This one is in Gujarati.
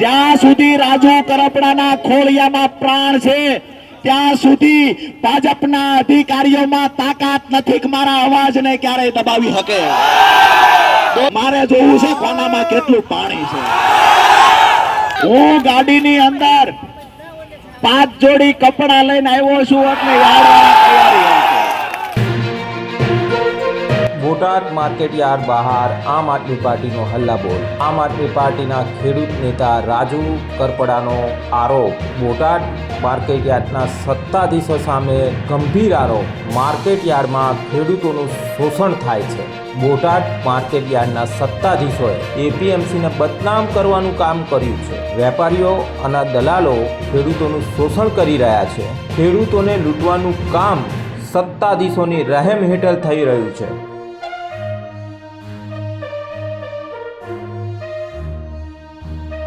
જ્યાં સુધી રાજુ કરપડાના ખોળિયામાં પ્રાણ છે ત્યાં સુધી ભાજપના અધિકારીઓમાં તાકાત નથી કે મારા અવાજને ક્યારેય દબાવી શકે। મારે જોવું છે કોનામાં કેટલું પાણી છે। હું ગાડીની અંદર 5 જોડી કપડા લઈને આવ્યો છું એટલે તૈયારી છે। બોટાદ માર્કેટ યાર્ડ બહાર આમ આદમી પાર્ટીનો હલ્લાબોલ। આમ આદમી પાર્ટીના ખેડૂત નેતા રાજુ કરપડાનો આરોપ। બોટાદ માર્કેટ યાર્ડના સત્તાધીશો સામે ગંભીર આરોપ। માર્કેટ યાર્ડમાં ખેડૂતોનું શોષણ થાય છે। બોટાદ માર્કેટ યાર્ડના સત્તાધીશોએ એપીએમસીને બદનામ કરવાનું કામ કર્યું છે। વેપારીઓ અને દલાલો ખેડૂતોનું શોષણ કરી રહ્યા છે। ખેડૂતોને લૂંટવાનું કામ સત્તાધીશોની રહેમ હેઠળ થઈ રહ્યું છે।